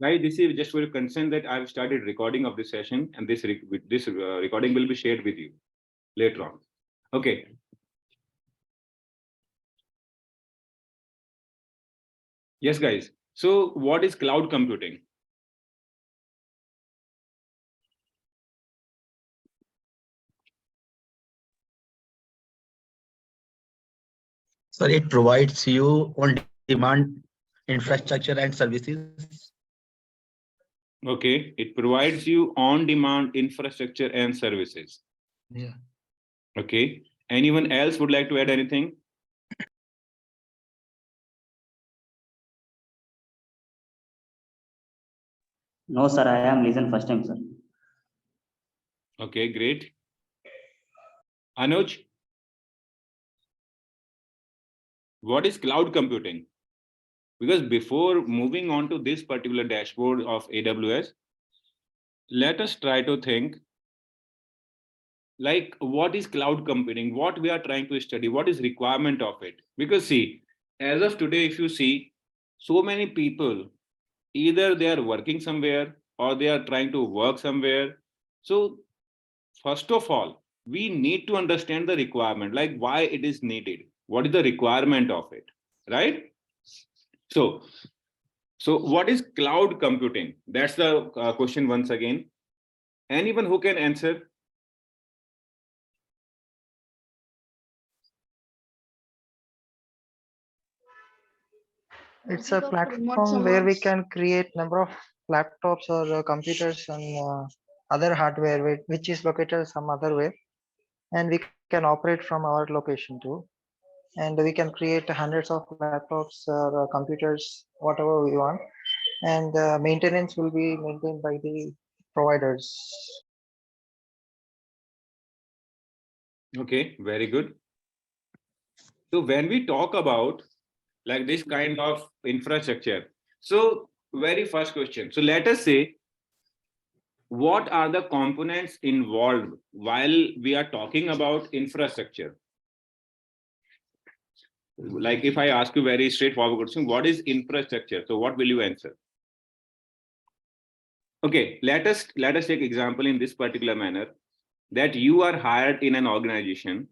Guys, this is just for your consent that I've started recording of this session, and this recording will be shared with you later on. Okay. Yes, guys. So what is cloud computing? So it provides you on-demand infrastructure and services. Okay, it provides you on-demand infrastructure and services. Yeah. Okay. Anyone else would like to add anything? No, sir, I am listening first time, sir. Okay, great. Anuj, what is cloud computing? Because before moving on to this particular dashboard of AWS, let us try to think like what is cloud computing, what we are trying to study, what is requirement of it. Because see, as of today, if you see, so many people, either they are working somewhere or they are trying to work somewhere. So first of all, we need to understand the requirement, like why it is needed, what is the requirement of it, right? So what is cloud computing? That's the question once again. Anyone who can answer? It's a platform where we can create number of laptops or computers and other hardware which is located some other way, and we can operate from our location too. And we can create hundreds of laptops or computers, whatever we want, and maintenance will be maintained by the providers. Okay, very good. So when we talk about like this kind of infrastructure, so very first question. So let us say, what are the components involved while we are talking about infrastructure? Like if I ask you very straightforward question, what is infrastructure? So what will you answer? Okay, let us take example in this particular manner, that you are hired in an organization,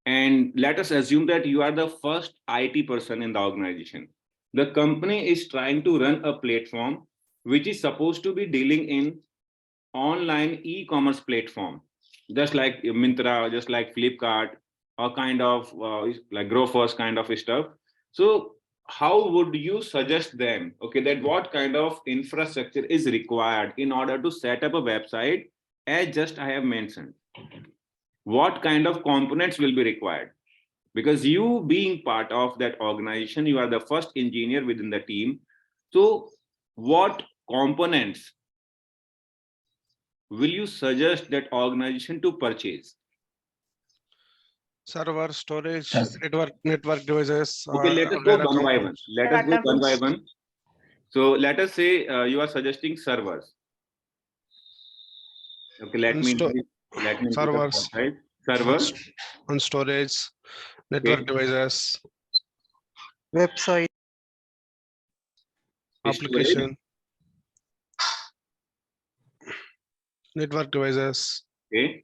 and let us assume that you are the first IT person in the organization. The company is trying to run a platform which is supposed to be dealing in online e-commerce platform, just like Mintra, just like Flipkart, or kind of like Grofers kind of stuff. So how would you suggest them, okay, that what kind of infrastructure is required in order to set up a website, as just I have mentioned? What kind of components will be required? Because you being part of that organization, you are the first engineer within the team. So what components will you suggest that organization to purchase? Server, storage, Yes. network devices. Okay, let us go one by one. Let us go one by one. So let us say you are suggesting servers. Okay, let me servers, servers on storage, network devices, Website, application, network devices. Okay.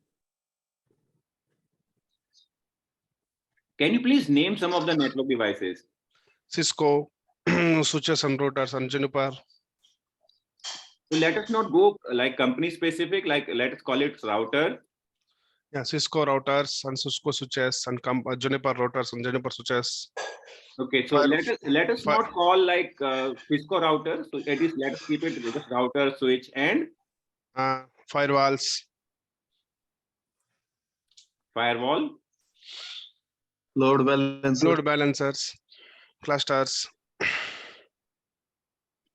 Can you please name some of the network devices? Cisco, switches and routers, and Juniper. So let us not go like company specific, like let us call it router. Yeah, Cisco routers and Cisco switches and Juniper routers and Juniper switches. Okay, so let us not call like Cisco router. So it is, let us keep it just router, switch, and firewalls, firewall, load balancers, clusters.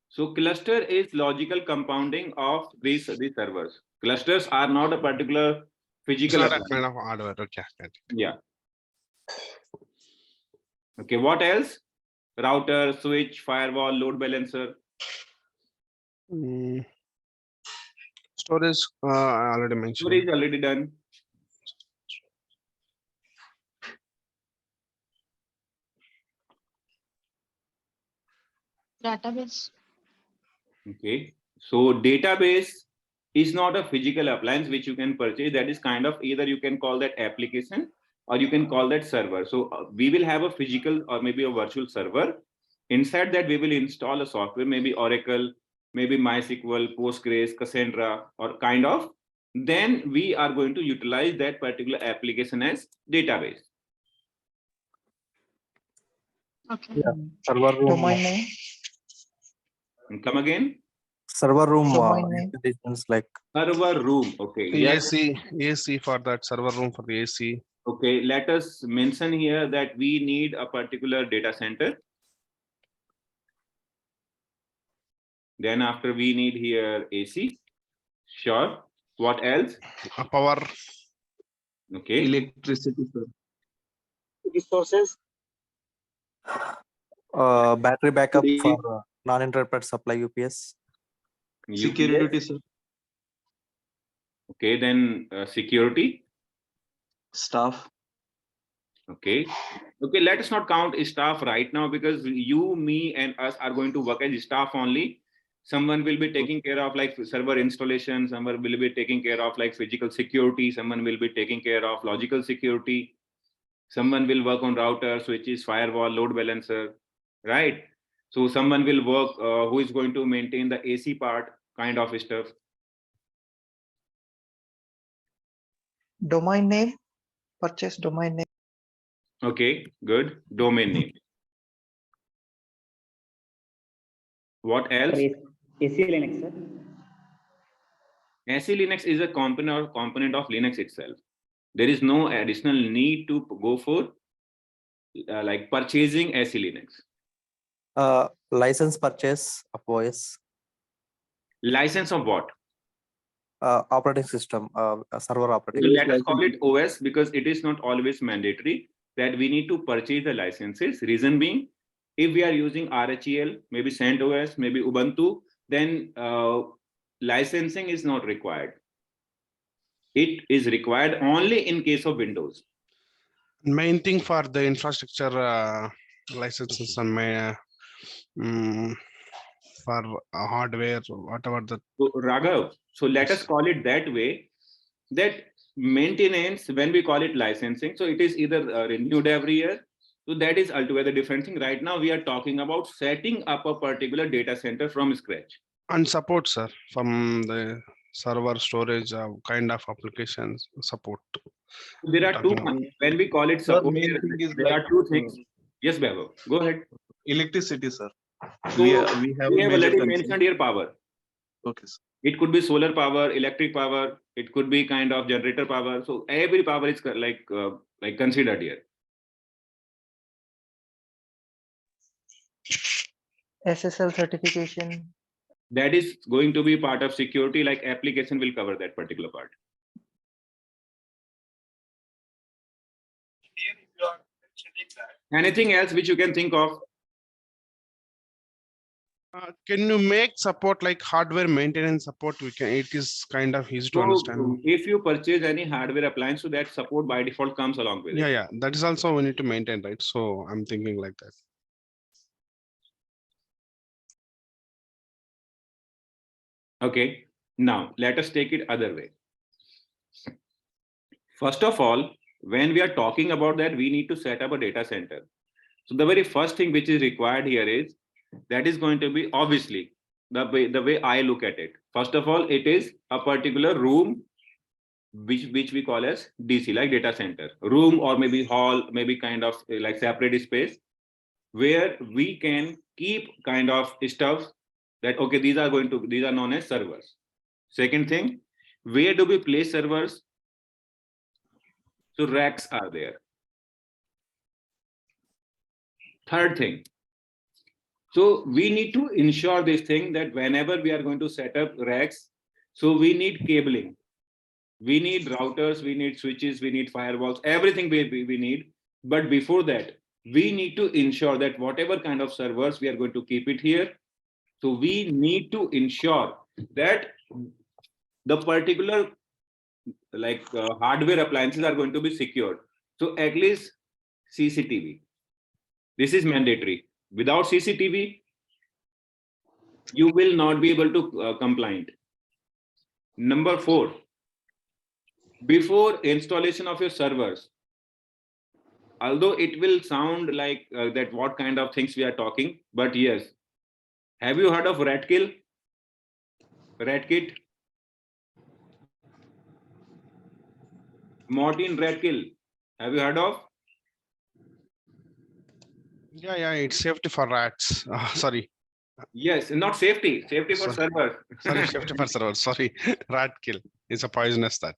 So cluster is logical compounding of these servers. Clusters are not a particular physical Kind of hardware. Okay. Yeah. Okay, what else? Router, switch, firewall, load balancer. Storage, I already mentioned. Storage already done. Database. Okay. So database is not a physical appliance which you can purchase. That is kind of either you can call that application or you can call that server. So we will have a physical or maybe a virtual server. Inside that, we will install a software, maybe Oracle, maybe MySQL, Postgres, Cassandra, or kind of. Then we are going to utilize that particular application as database. Okay. Yeah, server room. Domain name. Come again? Server room Domain name. applications like Server room. Okay. Yes. AC for that server room for the AC. Okay. Let us mention here that we need a particular data center. Then after we need here AC. Sure. What else? Power. Okay. Electricity, sir. Resources. battery backup The- for non-interrupted supply UPS. Security, UPS. sir. Okay. Then security. Staff. Okay. Okay. Let us not count staff right now because you, me, and us are going to work as staff only. Someone will be taking care of like server installation. Someone will be taking care of like physical security. Someone will be taking care of logical security. Someone will work on router, switches, firewall, load balancer, right? So someone will work who is going to maintain the AC part kind of stuff. Domain name. Purchase domain name. Okay, good. Domain name. What else? AC Linux, sir. AC Linux is a component of Linux itself. There is no additional need to go for like purchasing AC Linux. License purchase of OS. License of what? Operating system, server So operating. let us call it OS because it is not always mandatory that we need to purchase the licenses. Reason being, if we are using RHEL, maybe CentOS, maybe Ubuntu, then licensing is not required. It is required only in case of Windows. Main thing for the infrastructure licenses and my for hardware, whatever the. So Raghav, so let us call it that way, that maintenance, when we call it licensing, so it is either renewed every year. So that is altogether different thing. Right now, we are talking about setting up a particular data center from scratch. And support, sir, from the server storage kind of applications support. There are two, when we call it Sir, support, main thing is there like, are two things. Yes, Bebo, go ahead. Electricity, sir. So we have a major already concern. mentioned here power. Okay, sir. It could be solar power, electric power. It could be kind of generator power. So every power is like considered here. SSL certification. That is going to be part of security, like application will cover that particular part. Anything else which you can think of? Can you make support like hardware maintenance support? We can. It is kind of easy to understand. If you purchase any hardware appliance, so that support by default comes along with it. Yeah, that is also we need to maintain, right? So I'm thinking like that. Okay, now let us take it other way. First of all, when we are talking about that, we need to set up a data center. So the very first thing which is required here is, that is going to be obviously the way I look at it. First of all, it is a particular room which we call as DC, like data center room, or maybe hall, maybe kind of like separate space where we can keep kind of stuff that, okay, these are known as servers. Second thing, where do we place servers? So racks are there. Third thing, so we need to ensure this thing that whenever we are going to set up racks, so we need cabling, we need routers, we need switches, we need firewalls, everything we need. But before that, we need to ensure that whatever kind of servers we are going to keep it here, so we need to ensure that the particular like hardware appliances are going to be secured. So at least CCTV. This is mandatory. Without CCTV, you will not be able to compliant. Number 4, before installation of your servers, although it will sound like that what kind of things we are talking, but yes, have you heard of Redkit? Martin Redkit, have you heard of? Yeah, it's safety for rats. Sorry, Yes, not safety for Sorry. servers. sorry, safety for server. Sorry, rat kill is a poisonous that.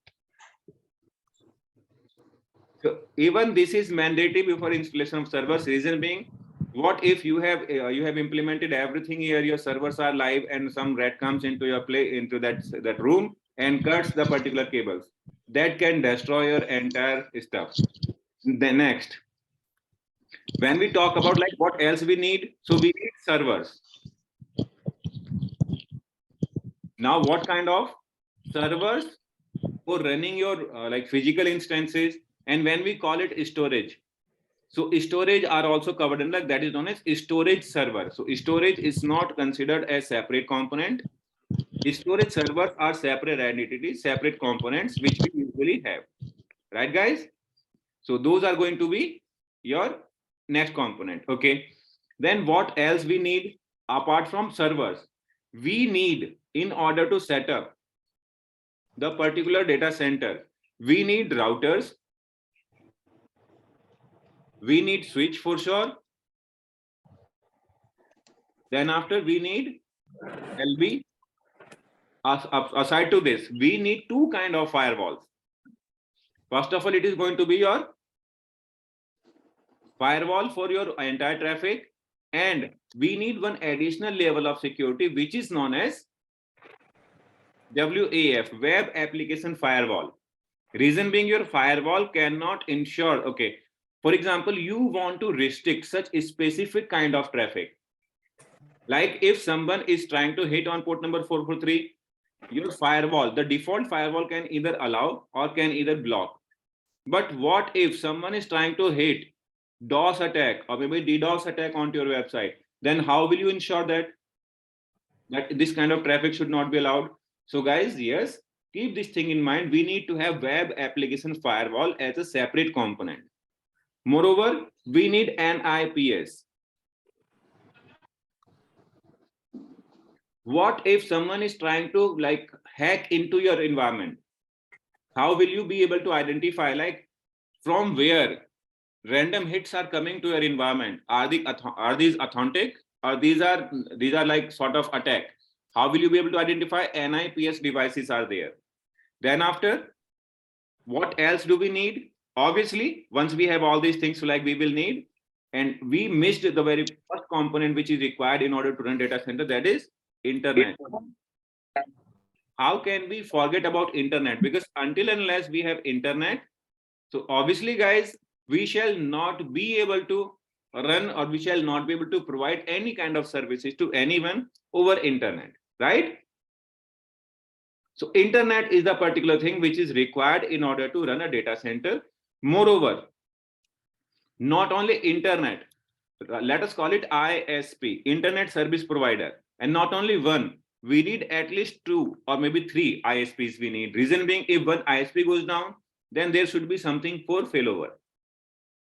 So even this is mandatory before installation of servers. Reason being, what if you have implemented everything here, your servers are live, and some rat comes into your into that room and cuts the particular cables. That can destroy your entire stuff. The next, when we talk about like what else we need, so we need servers. Now, what kind of servers for running your like physical instances, and when we call it storage, so storage are also covered in like that is known as storage server. So storage is not considered as separate component. Storage servers are separate entities, separate components which we usually have, right guys? So those are going to be your next component. Okay, then what else we need apart from servers? We need, in order to set up the particular data center, we need routers, we need switch for sure, then after we need LB. Aside to this, we need 2 kind of firewalls. First of all, it is going to be your firewall for your entire traffic, and we need one additional level of security which is known as WAF, Web Application Firewall. Reason being, your firewall cannot ensure, okay, for example, you want to restrict such a specific kind of traffic. Like if someone is trying to hit on port number 443, your firewall, the default firewall can either allow or can either block. But what if someone is trying to hit DOS attack or maybe DDoS attack onto your website? Then how will you ensure that this kind of traffic should not be allowed? So guys, yes, keep this thing in mind. We need to have web application firewall as a separate component. Moreover, we need an IPS. What if someone is trying to like hack into your environment? How will you be able to identify like from where random hits are coming to your environment? Are these authentic, or these are like sort of attack? How will you be able to identify NIPS devices are there? Then after, what else do we need? Obviously, once we have all these things, like we will need, and we missed the very first component which is required in order to run data center, that is internet. How can we forget about internet? Because until and unless we have internet, so obviously guys, we shall not be able to run, or we shall not be able to provide any kind of services to anyone over internet, right? So internet is the particular thing which is required in order to run a data center. Moreover, not only internet, let us call it ISP, internet service provider, and not only one, we need at least 2 or maybe 3 ISPs we need. Reason being, if one ISP goes down, then there should be something for failover.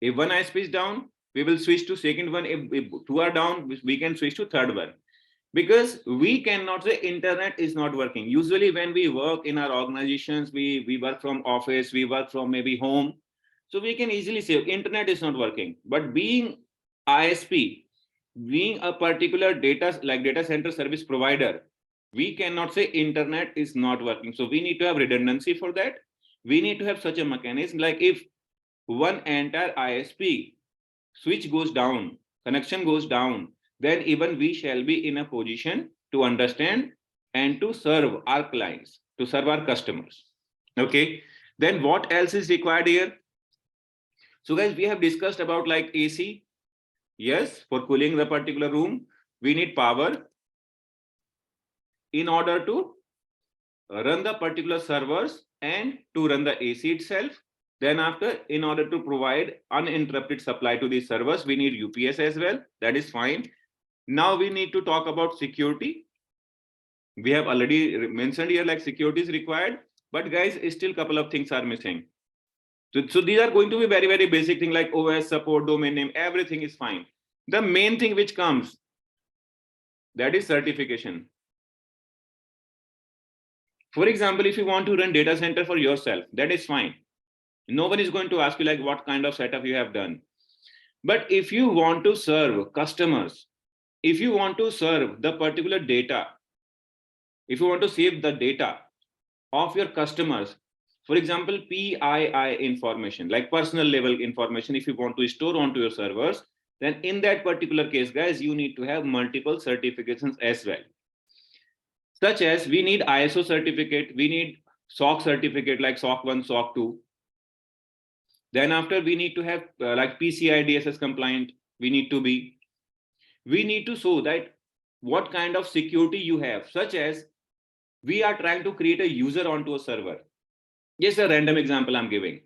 If one ISP is down, we will switch to second one. If 2 are down, we can switch to third one. Because we cannot say internet is not working. Usually when we work in our organizations, we work from office, we work from maybe home. So we can easily say internet is not working. But being ISP, being a particular data center service provider, we cannot say internet is not working. So we need to have redundancy for that. We need to have such a mechanism, like if one entire ISP switch goes down, connection goes down, then even we shall be in a position to understand and to serve our clients, to serve our customers. Okay, then what else is required here? So guys, we have discussed about like AC. Yes, for cooling the particular room, we need power in order to run the particular servers and to run the AC itself. Then after, in order to provide uninterrupted supply to these servers, we need UPS as well. That is fine. Now we need to talk about security. We have already mentioned here like security is required, but guys, still couple of things are missing. So these are going to be very, very basic thing like OS support, domain name, everything is fine. The main thing which comes, that is certification. For example, if you want to run data center for yourself, that is fine. No one is going to ask you like what kind of setup you have done. But if you want to serve customers, if you want to serve the particular data, if you want to save the data of your customers, for example, PII information, like personal level information, if you want to store onto your servers, then in that particular case, guys, you need to have multiple certifications as well. Such as we need ISO certificate, we need SOC certificate like SOC 1, SOC 2. Then after we need to have like PCI DSS compliant, we need to show that what kind of security you have, such as we are trying to create a user onto a server. Just a random example I'm giving.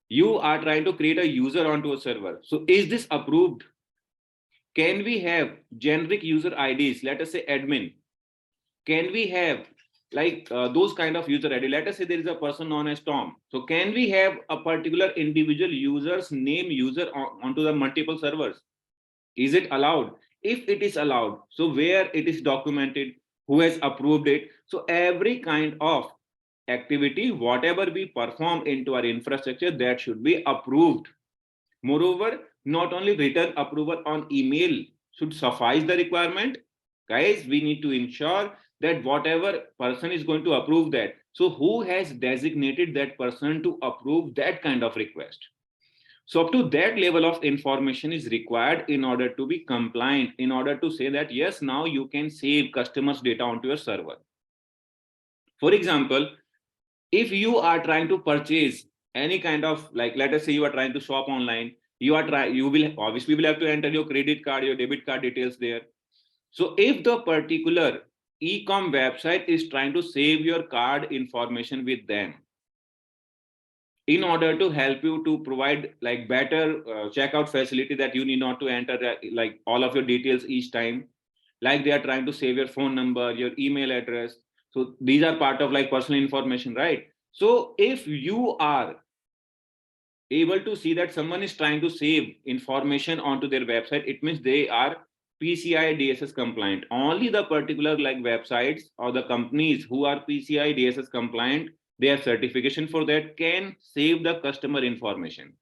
You are trying to create a user onto a server. So is this approved? Can we have generic user IDs? Let us say admin. Can we have like those kind of user ID? Let us say there is a person known as Tom. So can we have a particular individual user's name user onto the multiple servers? Is it allowed? If it is allowed, so where it is documented, who has approved it? So every kind of activity, whatever we perform into our infrastructure, that should be approved. Moreover, not only written approval on email should suffice the requirement. Guys, we need to ensure that whatever person is going to approve that, so who has designated that person to approve that kind of request? So up to that level of information is required in order to be compliant, in order to say that, yes, now you can save customers' data onto your server. For example, if you are trying to purchase any kind of, like, let us say you are trying to shop online, you will obviously have to enter your credit card, your debit card details there. So if the particular e-com website is trying to save your card information with them, in order to help you to provide like better checkout facility, that you need not to enter like all of your details each time, like they are trying to save your phone number, your email address. So these are part of like personal information, right? So if you are able to see that someone is trying to save information onto their website, it means they are PCI DSS compliant. Only the particular like websites or the companies who are PCI DSS compliant, they have certification for that, can save the customer information.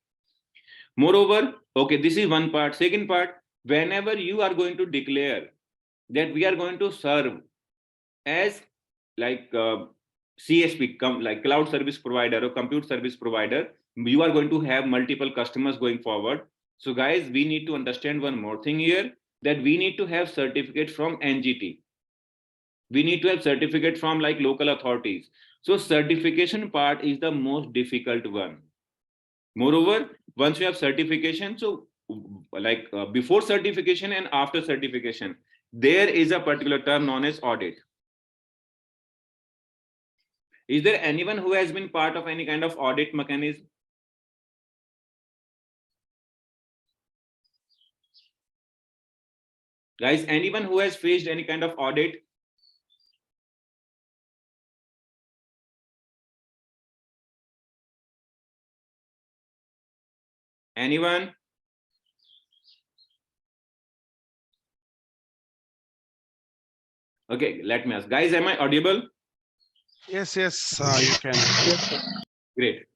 Moreover, okay, this is one part. Second part, whenever you are going to declare that we are going to serve as like CSP, like cloud service provider or compute service provider, you are going to have multiple customers going forward. So guys, we need to understand one more thing here, that we need to have certificate from NGT. We need to have certificate from like local authorities. So certification part is the most difficult one. Moreover, once you have certification, so like before certification and after certification, there is a particular term known as audit. Is there anyone who has been part of any kind of audit mechanism? Guys, anyone who has faced any kind of audit? Anyone? Okay, let me ask. Guys, am I audible? Yes, you can. Great.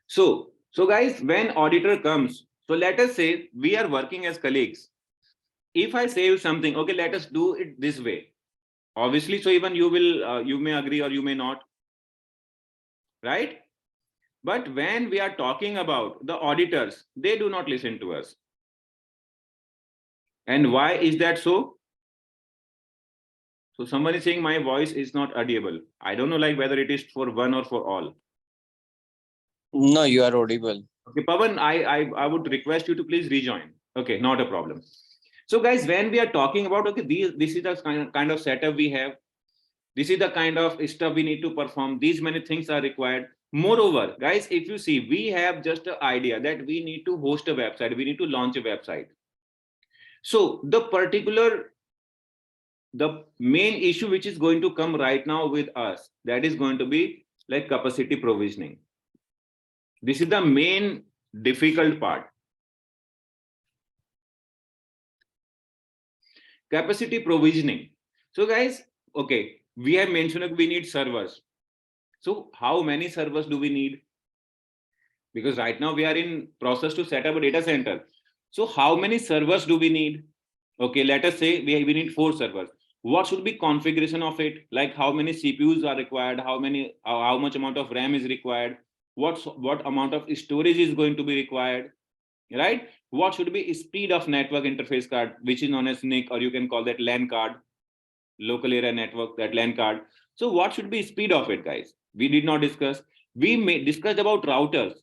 So guys, when auditor comes, so let us say we are working as colleagues. If I say something, okay, let us do it this way. Obviously, so even you will, you may agree or you may not, right? But when we are talking about the auditors, they do not listen to us. And why is that so? So someone is saying my voice is not audible. I don't know like whether it is for one or for all. No, you are audible. Okay, Pavan, I would request you to please rejoin. Okay, not a problem. So guys, when we are talking about, okay, this is the kind of setup we have. This is the kind of stuff we need to perform. These many things are required. Moreover, guys, if you see, we have just an idea that we need to host a website. We need to launch a website. So the particular the main issue which is going to come right now with us, that is going to be like capacity provisioning. This is the main difficult part. Capacity provisioning. So guys, okay, we have mentioned that we need servers. So how many servers do we need? Because right now we are in process to set up a data center. So how many servers do we need? Okay, let us say we need 4 servers. What should be configuration of it? Like how many CPUs are required? How much amount of RAM is required? What amount of storage is going to be required? Right? What should be speed of network interface card, which is known as NIC, or you can call that LAN card, local area network, that LAN card. So what should be speed of it, guys? We did not discuss. We discussed about routers.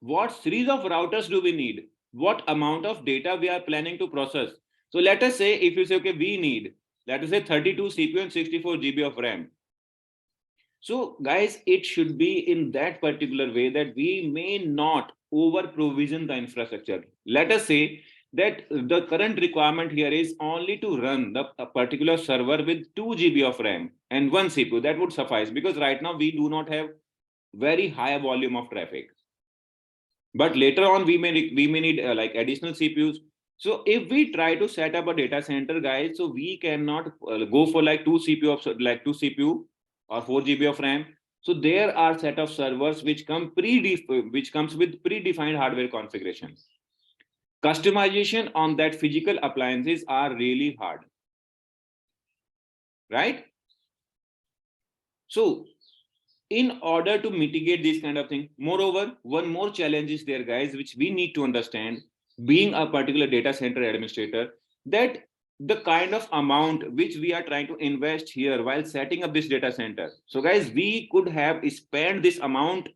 What series of routers do we need? What amount of data we are planning to process? So let us say, if you say, okay, we need, let us say 32 CPU and 64 GB of RAM. So guys, it should be in that particular way that we may not over provision the infrastructure. Let us say that the current requirement here is only to run a particular server with 2 GB of RAM and 1 CPU. That would suffice, because right now we do not have very high volume of traffic. But later on we may need like additional CPUs. So if we try to set up a data center, guys, so we cannot go for like 2 CPU or 4 GB of RAM. So there are set of servers which comes with predefined hardware configurations. Customization on that physical appliances are really hard, right? So in order to mitigate this kind of thing, moreover, one more challenge is there, guys, which we need to understand, being a particular data center administrator, that the kind of amount which we are trying to invest here while setting up this data center. So guys, we could have spent this amount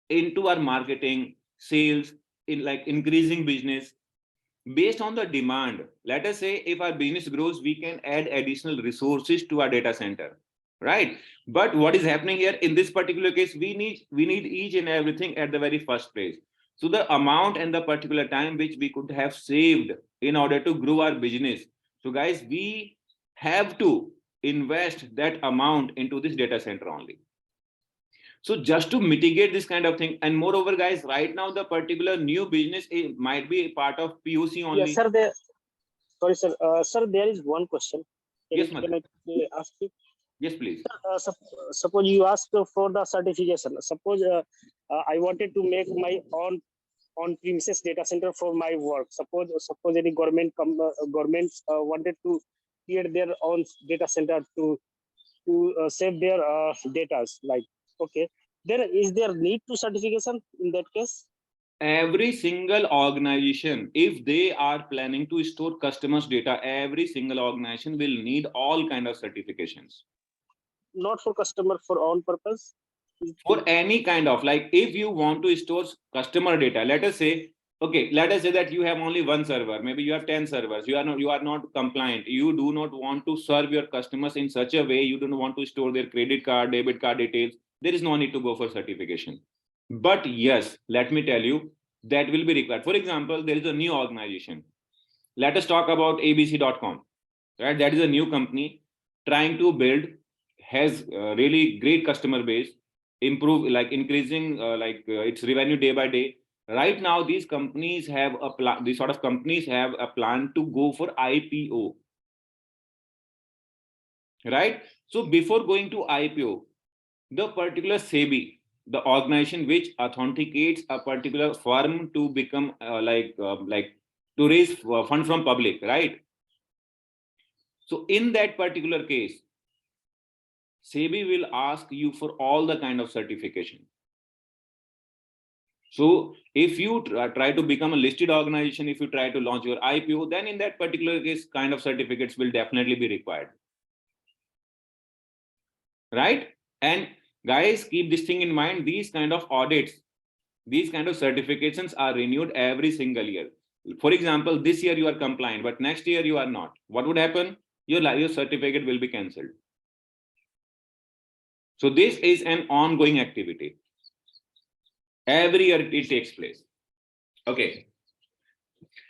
into our marketing, sales, in like increasing business based on the demand. Let us say if our business grows, we can add additional resources to our data center, right? But what is happening here in this particular case, we need each and everything at the very first place. So the amount and the particular time which we could have saved in order to grow our business, so guys, we have to invest that amount into this data center only. So just to mitigate this kind of thing, and moreover, guys, right now the particular new business might be a part of POC only. Yes, sir. Sorry, sir. Sir, there is one question. Yes, Can I ask you? Yes, please. Suppose you ask for the certification. Suppose I wanted to make my own on-premises data center for my work. Suppose any government wanted to create their own data center to save their data. Like, okay, is there need to certification in that case? Every single organization, if they are planning to store customers' data, every single organization will need all kind of certifications. Not for customer, for own purpose? For any kind of, like, if you want to store customer data, let us say that you have only 1 server, maybe you have 10 servers, you are not compliant, you do not want to serve your customers in such a way, you don't want to store their credit card, debit card details, there is no need to go for certification. But yes, let me tell you, that will be required. For example, there is a new organization. Let us talk about abc.com, right? That is a new company trying to build, has really great customer base, increasing its revenue day by day. Right now, these companies have a plan. These sort of companies have a plan to go for IPO, right? So before going to IPO, the particular SEBI, the organization which authenticates a particular firm to become to raise fund from public, right? So in that particular case, SEBI will ask you for all the kind of certification. So if you try to become a listed organization, if you try to launch your IPO, then in that particular case, kind of certificates will definitely be required, right? And guys, keep this thing in mind. These kind of audits, these kind of certifications are renewed every single year. For example, this year you are compliant, but next year you are not. What would happen? Your certificate will be cancelled. So this is an ongoing activity. Every year it takes place. Okay.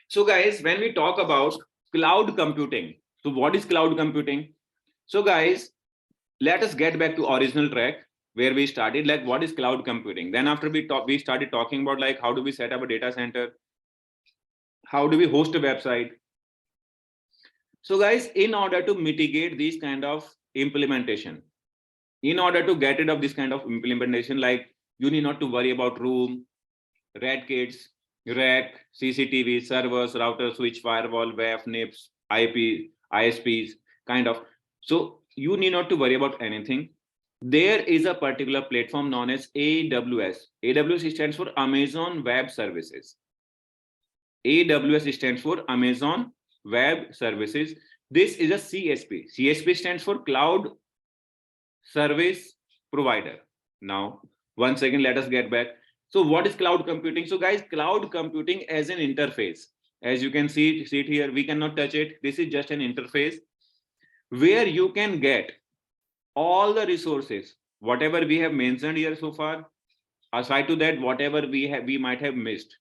So guys, when we talk about cloud computing, So what is cloud computing? So guys, let us get back to original track where we started, like what is cloud computing? Then after we started talking about like how do we set up a data center? How do we host a website? So guys, in order to mitigate these kind of implementation, in order to get rid of this kind of implementation, like you need not to worry about room, red kits, rack, CCTV, servers, router, switch, firewall, WAF, NIPS, IP, ISPs, kind of. So you need not to worry about anything. There is a particular platform known as AWS. AWS stands for Amazon Web Services. AWS stands for Amazon Web Services. This is a CSP. CSP stands for Cloud Service Provider. Now, once again, let us get back. So what is cloud computing? So guys, cloud computing as an interface. As you can see it here, we cannot touch it. This is just an interface where you can get all the resources, whatever we have mentioned here so far. Aside to that, whatever we might have missed.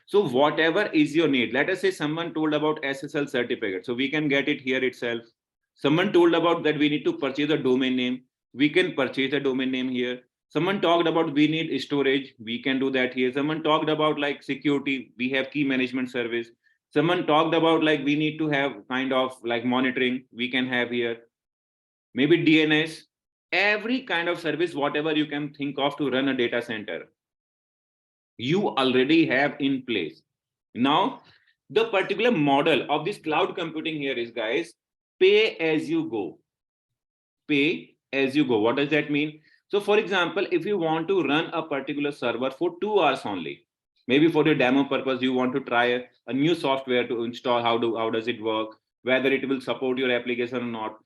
So whatever is your need, let us say someone told about SSL certificate, so we can get it here itself. Someone told about that we need to purchase a domain name, we can purchase a domain name here. Someone talked about we need storage, we can do that here. Someone talked about like security, we have key management service. Someone talked about like we need to have kind of like monitoring, we can have here. Maybe DNS, every kind of service, whatever you can think of to run a data center, you already have in place. Now, the particular model of this cloud computing here is, guys, pay as you go. Pay as you go. What does that mean? So for example, if you want to run a particular server for 2 hours only, maybe for your demo purpose, you want to try a new software to install, how does it work, whether it will support your application or not,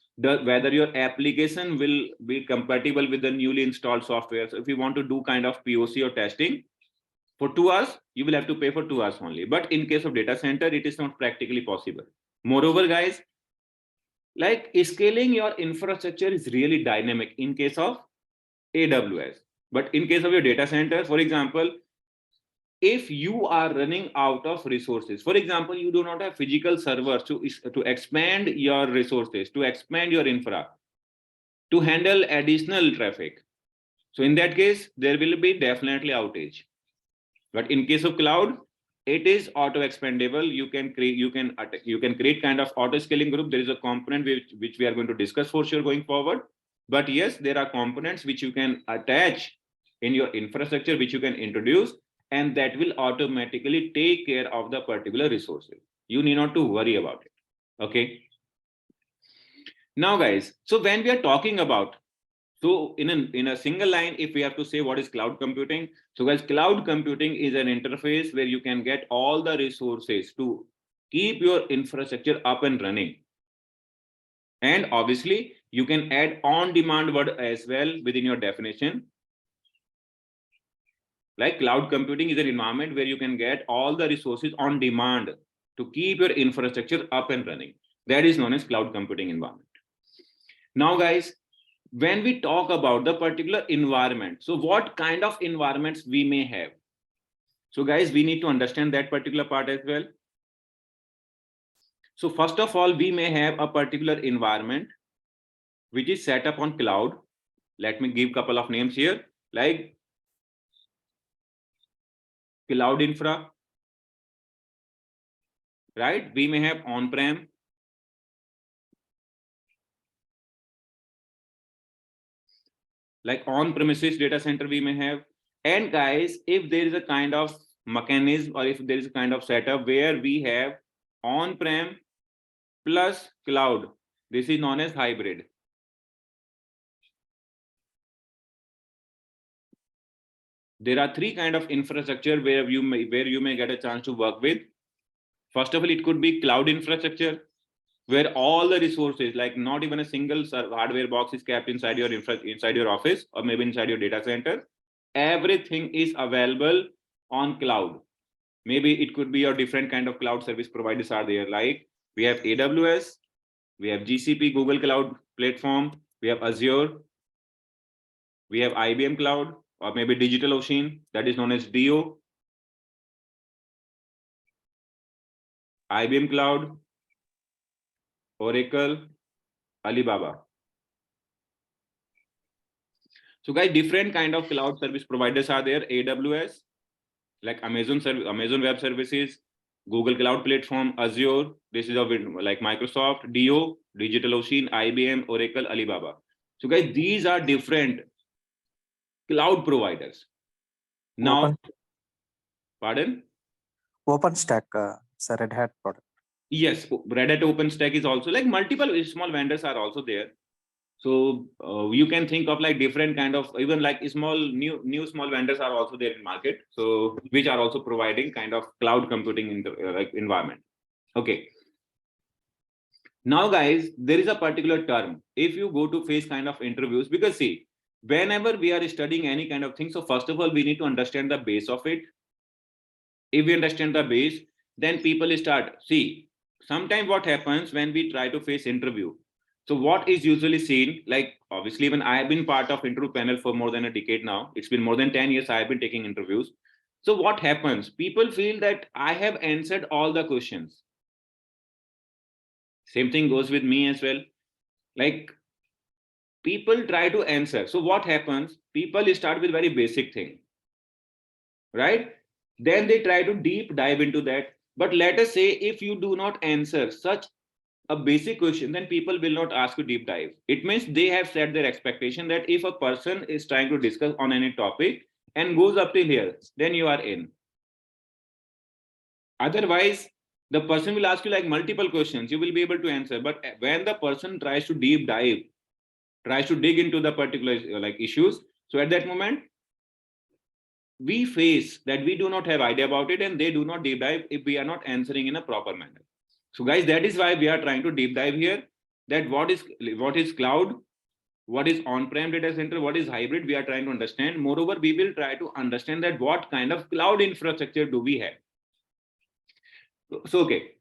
whether your application will be compatible with the newly installed software. So if you want to do kind of POC or testing, for 2 hours, you will have to pay for 2 hours only. But in case of data center, it is not practically possible. Moreover, guys, like scaling your infrastructure is really dynamic in case of AWS. But in case of your data center, for example, if you are running out of resources, for example, you do not have physical servers to expand your resources, to expand your infra, to handle additional traffic. So in that case, there will be definitely outage. But in case of cloud, it is auto expandable. You can create kind of auto scaling group. There is a component which we are going to discuss for sure going forward. But yes, there are components which you can attach in your infrastructure, which you can introduce, and that will automatically take care of the particular resources. You need not to worry about it. Okay. Now, guys, so when we are talking about, so in a single line, if we have to say what is cloud computing, so guys, cloud computing is an interface where you can get all the resources to keep your infrastructure up and running. And obviously, you can add on-demand word as well within your definition. Like cloud computing is an environment where you can get all the resources on demand to keep your infrastructure up and running. That is known as cloud computing environment. Now, guys, when we talk about the particular environment, so what kind of environments we may have? So guys, we need to understand that particular part as well. So first of all, we may have a particular environment which is set up on cloud. Let me give a couple of names here, like cloud infra, right? We may have on-prem, like on-premises data center we may have. And guys, if there is a kind of mechanism or if there is a kind of setup where we have on-prem plus cloud, this is known as hybrid. There are three kind of infrastructure where you may get a chance to work with. First of all, it could be cloud infrastructure, where all the resources, like not even a single hardware box is kept inside your office or maybe inside your data center. Everything is available on cloud. Maybe it could be your different kind of cloud service providers are there. Like we have AWS, we have GCP, Google Cloud Platform, we have Azure, we have IBM Cloud, or maybe DigitalOcean, that is known as DO, IBM Cloud, Oracle, Alibaba. So guys, different kind of cloud service providers are there. AWS, like Amazon Web Services, Google Cloud Platform, Azure. This is like Microsoft, DO, DigitalOcean, IBM, Oracle, Alibaba. So guys, these are different cloud providers. Now, pardon? OpenStack, it's a Red Hat product. Yes, Red Hat OpenStack is also like multiple small vendors are also there. So you can think of like different kind of even like small new small vendors are also there in market. So which are also providing kind of cloud computing in the like environment. Okay. Now guys, there is a particular term. If you go to face kind of interviews, because see, whenever we are studying any kind of thing, so first of all, we need to understand the base of it. If we understand the base, then people start see. Sometimes what happens when we try to face interview. So what is usually seen, like obviously when I have been part of interview panel for more than a decade now, it's been more than 10 years I have been taking interviews. So what happens? People feel that I have answered all the questions. Same thing goes with me as well. Like people try to answer. So what happens? People start with very basic thing, right? Then they try to deep dive into that. But let us say if you do not answer such a basic question, then people will not ask you deep dive. It means they have set their expectation that if a person is trying to discuss on any topic and goes up till here, then you are in. Otherwise, the person will ask you like multiple questions, you will be able to answer. But when the person tries to deep dive, tries to dig into the particular like issues, so at that moment, we face that we do not have idea about it and they do not deep dive if we are not answering in a proper manner. So guys, that is why we are trying to deep dive here, that what is cloud, what is on-prem data center, what is hybrid, we are trying to understand. Moreover, we will try to understand that what kind of cloud infrastructure do we have. So okay,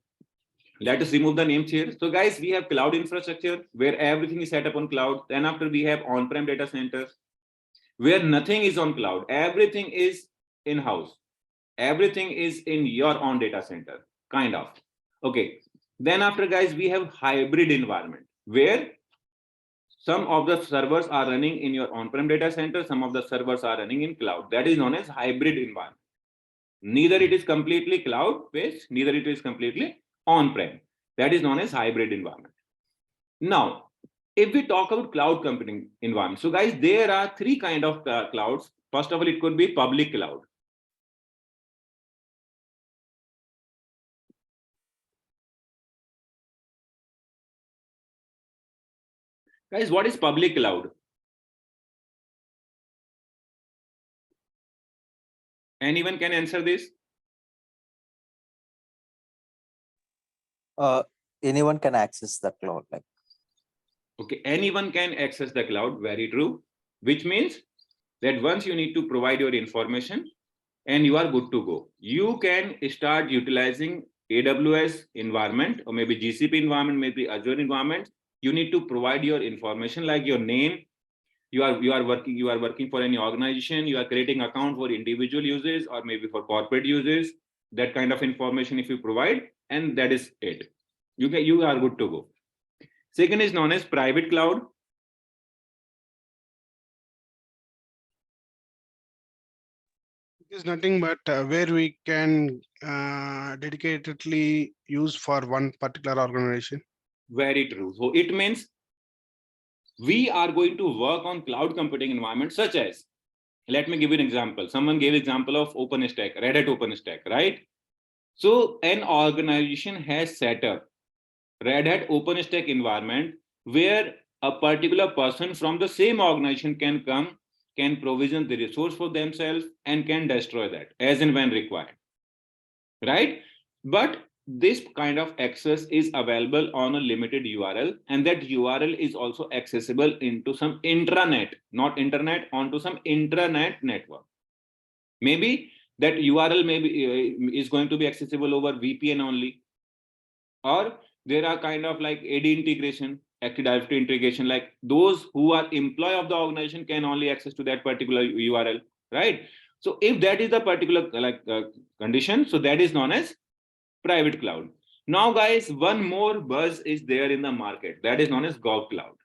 let us remove the names here. So guys, we have cloud infrastructure where everything is set up on cloud. Then after we have on-prem data centers where nothing is on cloud, everything is in-house, everything is in your own data center, kind of. Okay, then after guys, we have hybrid environment where some of the servers are running in your on-prem data center, some of the servers are running in cloud. That is known as hybrid environment. Neither it is completely cloud based, neither it is completely on-prem. That is known as hybrid environment. Now, if we talk about cloud computing environment, so guys, there are three kind of clouds. First of all, it could be public cloud. Guys, what is public cloud? Anyone can answer this? Anyone can access the cloud. Like, okay, anyone can access the cloud. Very true. Which means that once you need to provide your information and you are good to go, you can start utilizing AWS environment or maybe GCP environment, maybe Azure environment. You need to provide your information like your name. You are working for any organization. You are creating account for individual users or maybe for corporate users. That kind of information if you provide, and that is it. You are good to go. Second is known as private cloud. It is nothing but where we can dedicatedly use for one particular organization. Very true. So it means we are going to work on cloud computing environments such as, let me give you an example. Someone gave example of OpenStack, Red Hat OpenStack, right? So an organization has set up Red Hat OpenStack environment where a particular person from the same organization can come, can provision the resource for themselves and can destroy that as and when required, right? But this kind of access is available on a limited URL, and that URL is also accessible into some intranet, not internet, onto some intranet network. Maybe that URL is going to be accessible over VPN only, or there are kind of like AD integration, Active Directory integration, like those who are employee of the organization can only access to that particular URL, right? So if that is the particular condition, so that is known as private cloud. Now, guys, one more buzz is there in the market that is known as Gov Cloud.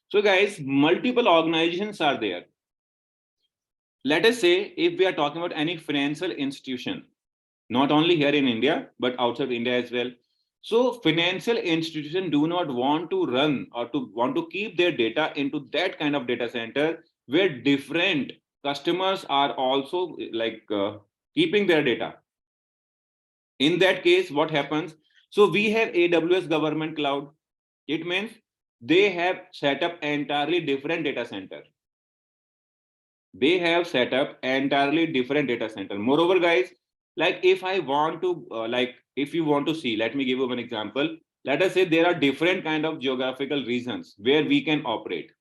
So, guys, multiple organizations are there. Let us say if we are talking about any financial institution, not only here in India, but outside India as well. So financial institutions do not want to run or to want to keep their data into that kind of data center where different customers are also keeping their data. In that case, what happens? So we have AWS government cloud. It means they have set up entirely different data center. They have set up entirely different data center. Moreover, guys, like if I want to if you want to see, let me give you an example. Let us say there are different kind of geographical regions where we can operate.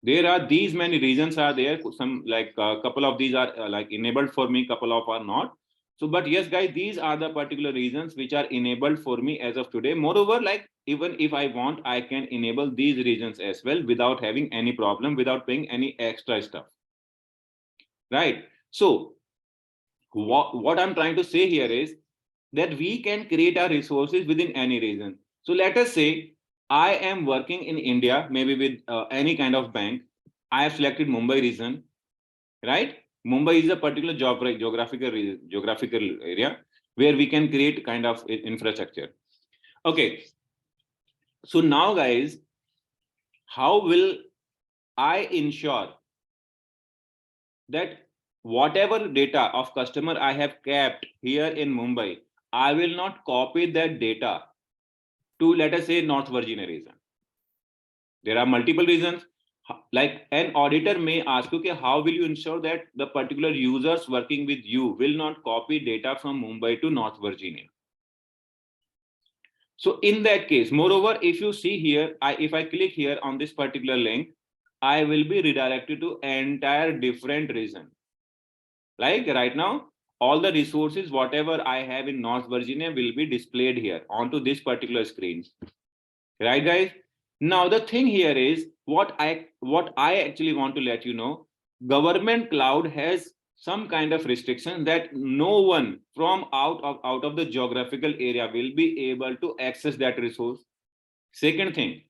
There are these many regions are there. Some like a couple of these are like enabled for me, couple of are not. So, but yes, guys, these are the particular regions which are enabled for me as of today. Moreover, like even if I want, I can enable these regions as well without having any problem, without paying any extra stuff. Right? So what I'm trying to say here is that we can create our resources within any region. So let us say I am working in India, maybe with any kind of bank. I have selected Mumbai region, right? Mumbai is a particular geographical area where we can create kind of infrastructure. Okay. So now, guys, how will I ensure that whatever data of customer I have kept here in Mumbai, I will not copy that data to, let us say, North Virginia region. There are multiple reasons. Like an auditor may ask you, okay, how will you ensure that the particular users working with you will not copy data from Mumbai to North Virginia? So in that case, moreover, if you see here, if I click here on this particular link, I will be redirected to entire different region. Like right now, all the resources, whatever I have in North Virginia will be displayed here onto this particular screen. Right, guys? Now, the thing here is what I actually want to let you know, government cloud has some kind of restriction that no one from out of the geographical area will be able to access that resource. Second thing,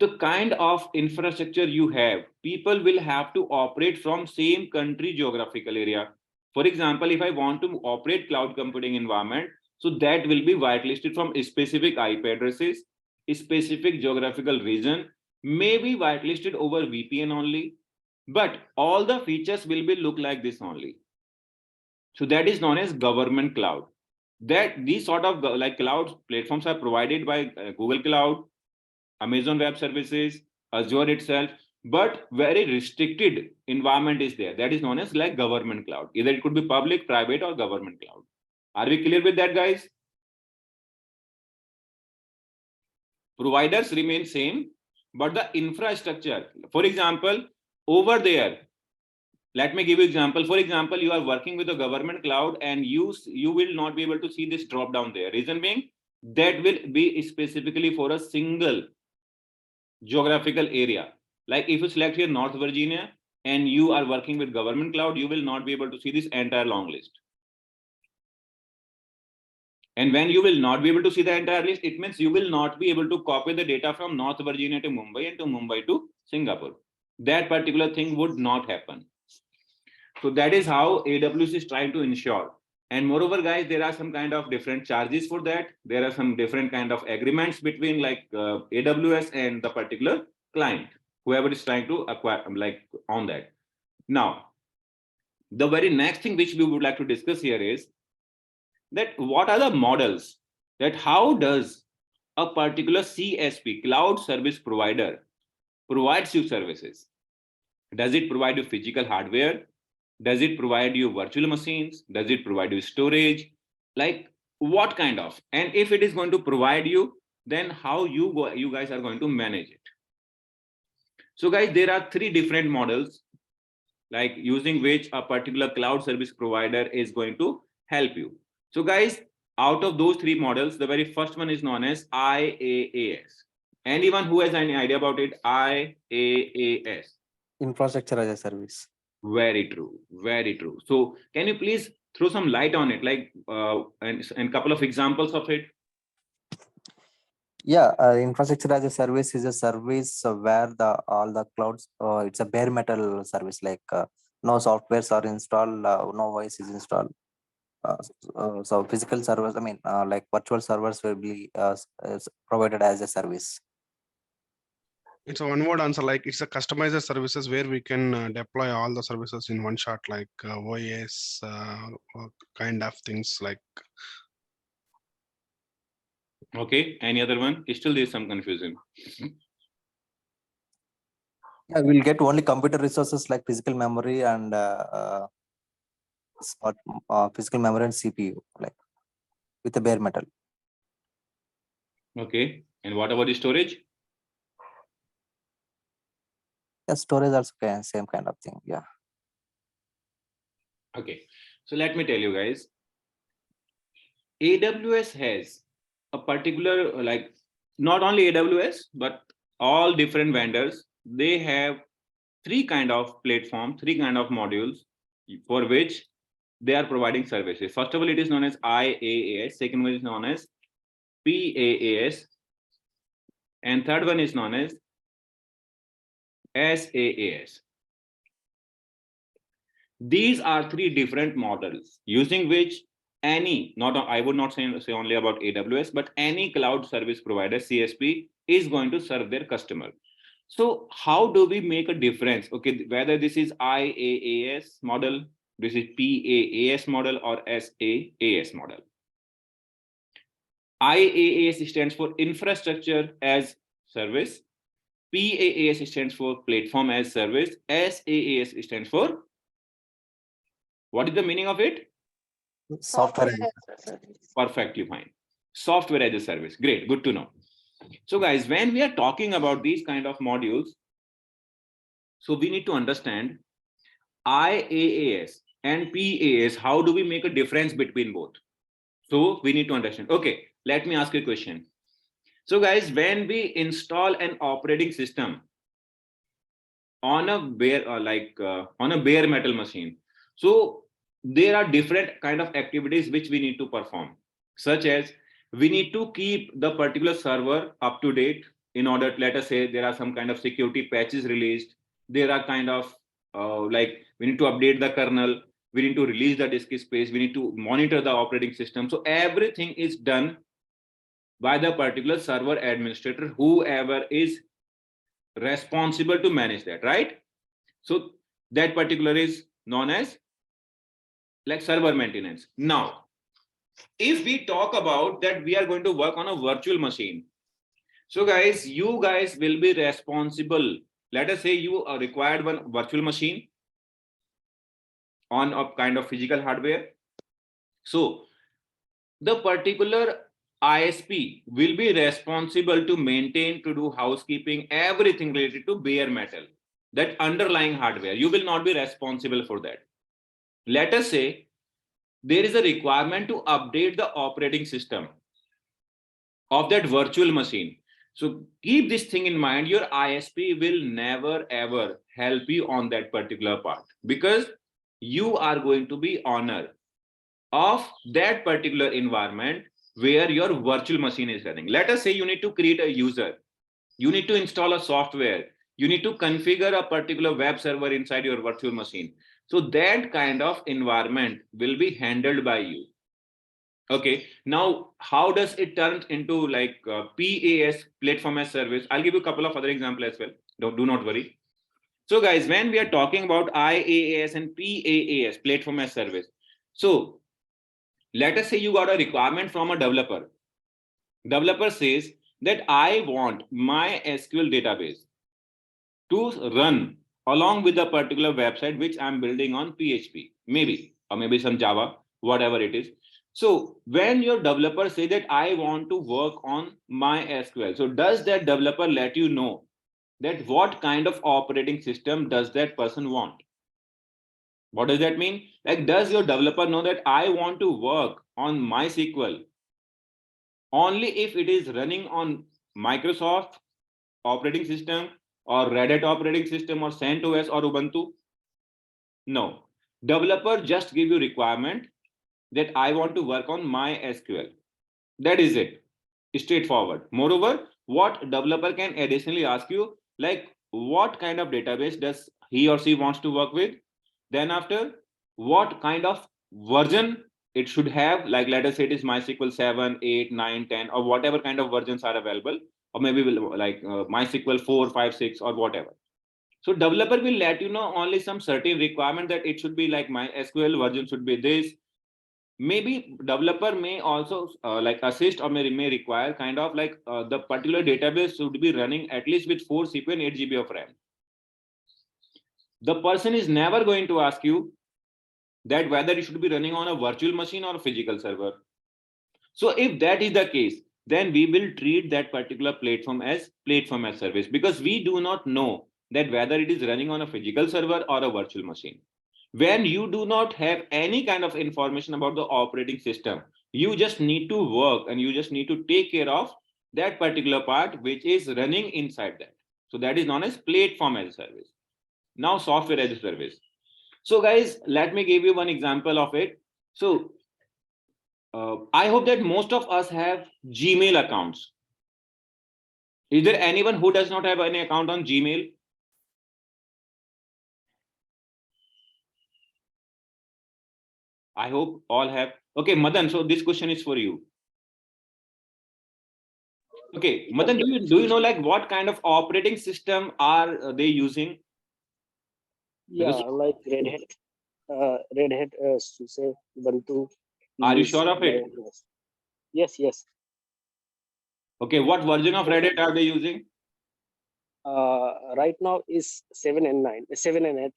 the kind of infrastructure you have, people will have to operate from same country geographical area. For example, if I want to operate cloud computing environment, so that will be whitelisted from specific IP addresses, specific geographical region, maybe whitelisted over VPN only, but all the features will be look like this only. So that is known as government cloud. That these sort of like cloud platforms are provided by Google Cloud, Amazon Web Services, Azure itself, but very restricted environment is there. That is known as like government cloud. Either it could be public, private, or government cloud. Are we clear with that, guys? Providers remain same, but the infrastructure, for example, over there, let me give you example. For example, you are working with a government cloud and you will not be able to see this drop down there. Reason being, that will be specifically for a single geographical area. Like if you select here North Virginia and you are working with government cloud, you will not be able to see this entire long list. And when you will not be able to see the entire list, it means you will not be able to copy the data from North Virginia to Mumbai and to Mumbai to Singapore. That particular thing would not happen. So that is how AWS is trying to ensure. And moreover, guys, there are some kind of different charges for that. There are some different kind of agreements between like AWS and the particular client, whoever is trying to acquire like on that. Now, the very next thing which we would like to discuss here is that what are the models, that how does a particular CSP, cloud service provider, provides you services? Does it provide you physical hardware? Does it provide you virtual machines? Does it provide you storage? Like what kind of? And if it is going to provide you, then how you guys are going to manage it? So guys, there are three different models, like using which a particular cloud service provider is going to help you. So guys, out of those three models, the very first one is known as IaaS. Anyone who has any idea about it? IaaS. Infrastructure as a service. Very true. Very true. So can you please throw some light on it, like and couple of examples of it? Yeah, infrastructure as a service is a service where all the clouds, it's a bare metal service, like no softwares are installed, no voice is installed. So physical servers, I mean, like virtual servers will be provided as a service. It's a one word answer, like it's a customized services where we can deploy all the services in one shot, like OS kind of things like. Okay. Any other one? Still there's some confusion. Yeah, we'll get only computer resources like physical memory and physical memory and CPU, like with a bare metal. Okay. And what about the storage? Yeah, storage also same kind of thing. Yeah. Okay. So let me tell you guys, AWS has a particular, like not only AWS, but all different vendors, they have three kind of platform, three kind of modules for which they are providing services. First of all, it is known as IaaS. Second one is known as PaaS. And third one is known as SaaS. These are three different models using which any, not I would not say only about AWS, but any cloud service provider, CSP, is going to serve their customer. So how do we make a difference? Okay, whether this is IaaS model, this is PaaS model, or SaaS model. IaaS stands for infrastructure as service. PaaS stands for platform as service. SaaS stands for, what is the meaning of it? Software. as a service. Perfectly fine. Software as a service. Great, good to know. So guys, when we are talking about these kind of modules, so we need to understand IaaS and PaaS. How do we make a difference between both? So we need to understand. Okay, let me ask you a question. So guys, when we install an operating system on a bare on a bare metal machine, so there are different kind of activities which we need to perform, such as we need to keep the particular server up to date. In order, let us say there are some kind of security patches released, there are kind of like we need to update the kernel, we need to release the disk space, we need to monitor the operating system. So everything is done by the particular server administrator, whoever is responsible to manage that, right? So that particular is known as like server maintenance. Now, if we talk about that we are going to work on a virtual machine, so guys, you guys will be responsible. Let us say you are required one virtual machine on a kind of physical hardware. So the particular ISP will be responsible to maintain, to do housekeeping, everything related to bare metal, that underlying hardware. You will not be responsible for that. Let us say there is a requirement to update the operating system of that virtual machine. So keep this thing in mind. Your ISP will never ever help you on that particular part, because you are going to be owner of that particular environment where your virtual machine is running. Let us say you need to create a user, you need to install a software, you need to configure a particular web server inside your virtual machine. So that kind of environment will be handled by you. Okay, now how does it turn into like PaaS, platform as service? I'll give you a couple of other examples as well. Do not worry. So guys, when we are talking about IaaS and PaaS, platform as service, so let us say you got a requirement from a developer. Developer says that I want my SQL database to run along with a particular website which I'm building on PHP, maybe, or maybe some Java, whatever it is. So when your developer say that I want to work on my SQL, so does that developer let you know that what kind of operating system does that person want? What does that mean? Like, does your developer know that I want to work on MySQL only if it is running on Microsoft operating system, or Red Hat operating system or CentOS or Ubuntu? No. Developer just give you requirement that I want to work on MySQL. That is it. Straightforward. Moreover, what developer can additionally ask you, like what kind of database does he or she wants to work with? Then after, what kind of version it should have, like let us say it is MySQL 7, 8, 9, 10, or whatever kind of versions are available, or maybe like MySQL 4, 5, 6, or whatever. So developer will let you know only some certain requirement that it should be like MySQL version should be this. Maybe developer may also like assist or may require kind of like the particular database should be running at least with 4 CPU and 8 GB of RAM. The person is never going to ask you that whether it should be running on a virtual machine or a physical server. So if that is the case, then we will treat that particular platform as service, because we do not know that whether it is running on a physical server or a virtual machine. When you do not have any kind of information about the operating system, you just need to work and you just need to take care of that particular part which is running inside that. So that is known as platform as a service. Now software as a service. So guys, let me give you one example of it. So I hope that most of us have Gmail accounts. Is there anyone who does not have any account on Gmail? I hope all have. Okay, Madan, so this question is for you. Okay, Madan, do you know like what kind of operating system are they using? Yeah, Because, like Red Hat, to say Ubuntu. are you is sure of it? Yes, yes. Okay, what version of Red Hat are they using? Right now is 7 and 9, 7 and 8.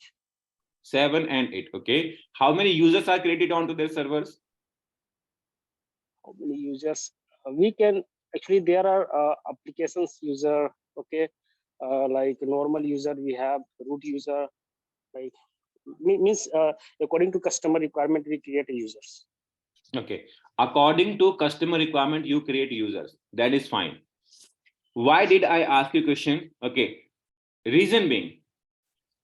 7 and 8. Okay, how many users are created onto their servers? How many users? We can actually, there are applications user. Okay, like normal user, we have root user. Like means according to customer requirement, we create users. Okay, according to customer requirement, you create users. That is fine. Why did I ask you a question? Okay, reason being,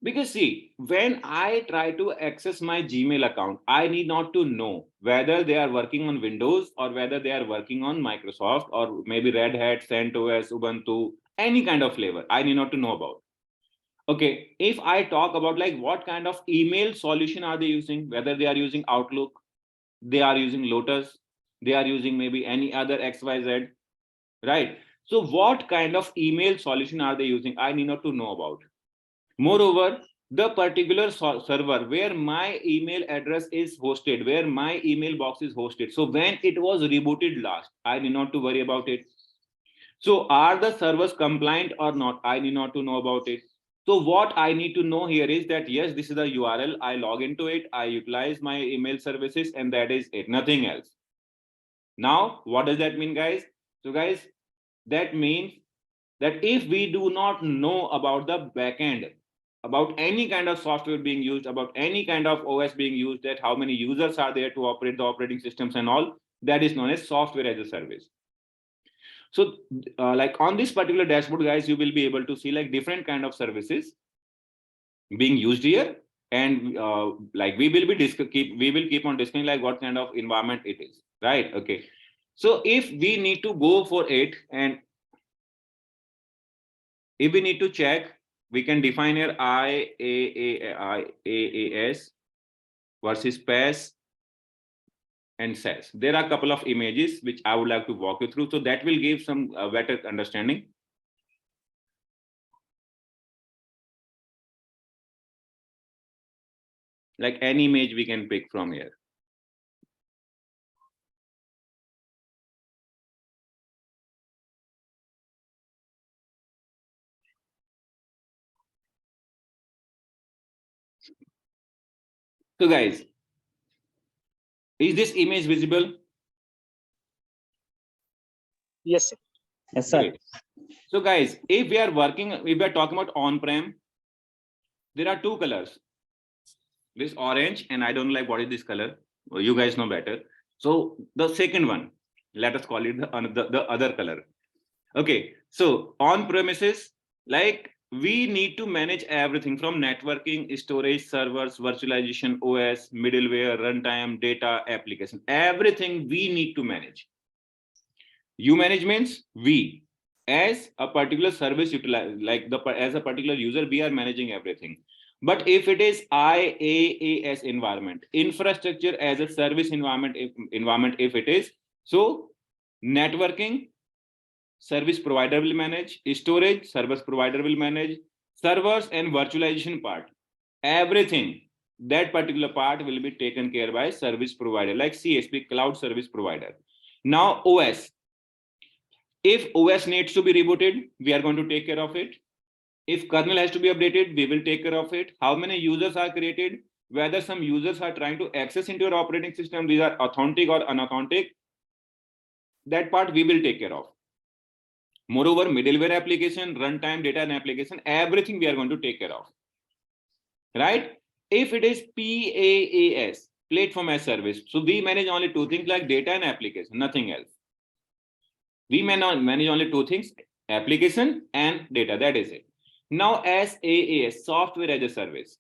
because see, when I try to access my Gmail account, I need not to know whether they are working on Windows or whether they are working on Microsoft or maybe Red Hat, CentOS, Ubuntu, any kind of flavor. I need not to know about. Okay, if I talk about like what kind of email solution are they using, whether they are using Outlook, they are using Lotus, they are using maybe any other XYZ, right? So what kind of email solution are they using? I need not to know about. Moreover, the particular server where my email address is hosted, where my email box is hosted. So when it was rebooted last, I need not to worry about it. So are the servers compliant or not? I need not to know about it. So what I need to know here is that, yes, this is the URL. I log into it. I utilize my email services and that is it, nothing else. Now, what does that mean, guys? So guys, that means that if we do not know about the backend, about any kind of software being used, about any kind of OS being used, that how many users are there to operate the operating systems and all, that is known as software as a service. So like on this particular dashboard, guys, you will be able to see like different kind of services being used here. And like we will keep on discussing like what kind of environment it is, right? Okay. So if we need to go for it, and if we need to check, we can define here IaaS versus PaaS and SaaS. There are a couple of images which I would like to walk you through. So that will give some better understanding. Like any image we can pick from here. So guys, is this image visible? Yes, sir. Yes, sir. Okay. So guys, if we are talking about on-prem, there are two colors. This orange, and I don't like what is this color. Well, you guys know better. So the second one, let us call it the other color. Okay, so on premises, like we need to manage everything from networking, storage, servers, virtualization, OS, middleware, runtime, data, application. Everything we need to manage. You manage means we, as a particular service utilize, like as a particular user, we are managing everything. But if it is IaaS environment, infrastructure as a service environment, if it is, so networking, service provider will manage, storage, service provider will manage, servers and virtualization part, everything, that particular part will be taken care by service provider like CSP, cloud service provider. Now OS, if OS needs to be rebooted, we are going to take care of it. If kernel has to be updated, we will take care of it. How many users are created, whether some users are trying to access into your operating system, these are authentic or unauthentic, that part we will take care of. Moreover, middleware application, runtime, data and application, everything we are going to take care of, right? If it is PaaS, platform as service, so we manage only two things like data and application, nothing else. We may not manage only two things, application and data, that is it. Now SaaS, software as a service.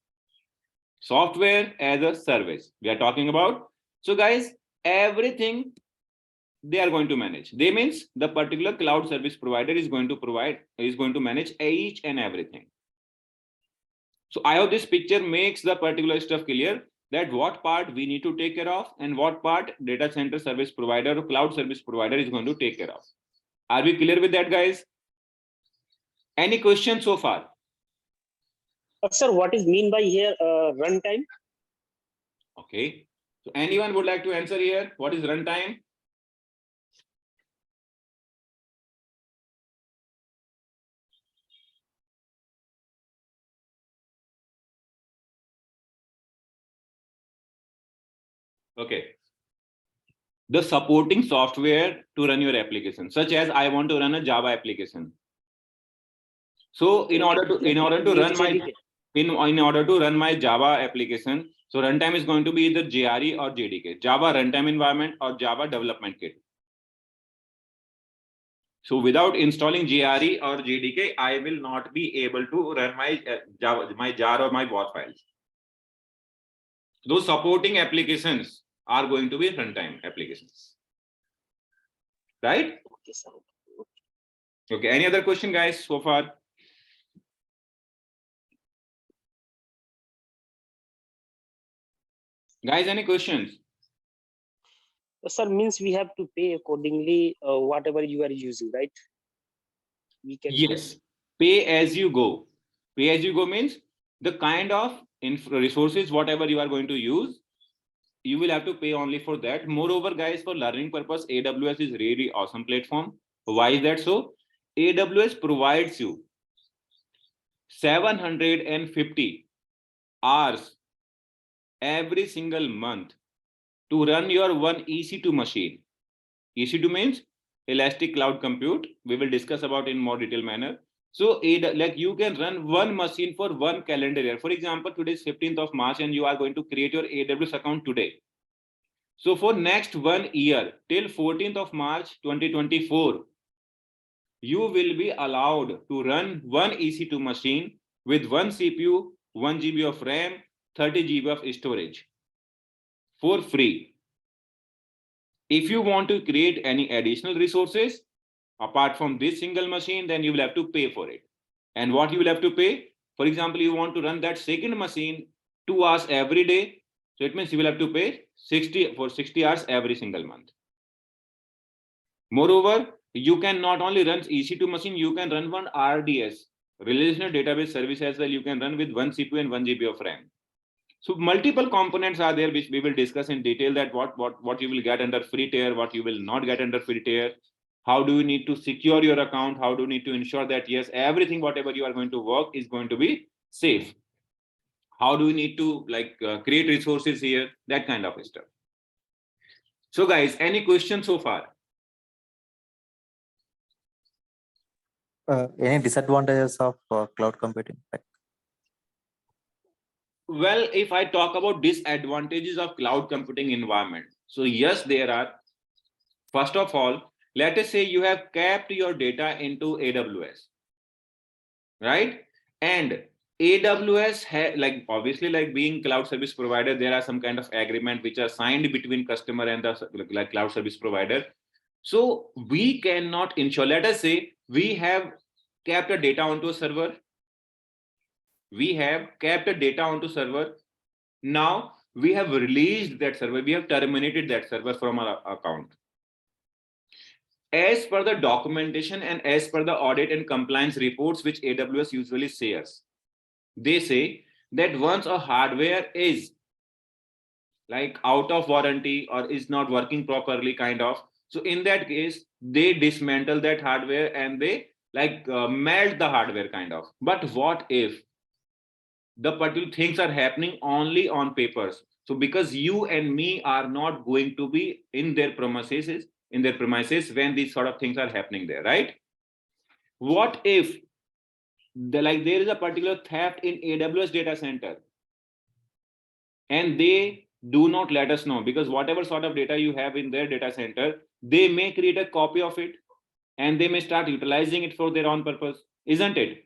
Software as a service we are talking about. So guys, everything they are going to manage. They means the particular cloud service provider is going to manage each and everything. So I hope this picture makes the particular stuff clear, that what part we need to take care of and what part data center service provider or cloud service provider is going to take care of. Are we clear with that, guys? Any questions so far? Sir, what is mean by here runtime? Okay, so anyone would like to answer here? What is runtime? Okay, the supporting software to run your application, such as I want to run a Java application. So in order to run my Java application, so runtime is going to be either JRE or JDK, Java Runtime Environment or Java Development Kit. So without installing JRE or JDK, I will not be able to run my my jar or my WAR files. Those supporting applications are going to be runtime applications, right? Okay, sir. Okay, any other question, guys, so far? Guys, any questions? Sir, means we have to pay accordingly whatever you are using, right? We can. Yes, pay as you go. Pay as you go means the kind of resources, whatever you are going to use, you will have to pay only for that. Moreover, guys, for learning purpose, AWS is really awesome platform. Why is that so? AWS provides you 750 hours every single month to run your one EC2 machine. EC2 means Elastic Cloud Compute. We will discuss about in more detailed manner. So like you can run one machine for one calendar year. For example, today is 15th of March and you are going to create your AWS account today. So for next 1 year till 14th of March 2024, you will be allowed to run one EC2 machine with one CPU, 1 GB of RAM, 30 GB of storage for free. If you want to create any additional resources apart from this single machine, then you will have to pay for it. And what you will have to pay? For example, you want to run that second machine 2 hours every day. So it means you will have to pay 60 hours every single month. Moreover, you can not only run EC2 machine, you can run one RDS, relational database service as well. You can run with 1 CPU and 1 GB of RAM. So multiple components are there, which we will discuss in detail, that what you will get under free tier, what you will not get under free tier. How do you need to secure your account? How do you need to ensure that, yes, everything, whatever you are going to work is going to be safe? How do you need to create resources here? That kind of stuff. So guys, any questions so far? Any disadvantages of cloud computing? Well, if I talk about disadvantages of cloud computing environment, so yes, there are. First of all, let us say you have kept your data into AWS, right? And AWS like obviously like being cloud service provider, there are some kind of agreement which are signed between customer and the like cloud service provider. So we cannot ensure, let us say we have kept a data onto a server. We have kept a data onto server. Now we have released that server. We have terminated that server from our account. As per the documentation and as per the audit and compliance reports which AWS usually shares, they say that once a hardware is like out of warranty or is not working properly kind of, so in that case they dismantle that hardware and they like melt the hardware kind of. But what if the particular things are happening only on papers? So because you and me are not going to be in their premises when these sort of things are happening there, right? What if there is a particular theft in AWS data center and they do not let us know, because whatever sort of data you have in their data center, they may create a copy of it and they may start utilizing it for their own purpose, isn't it?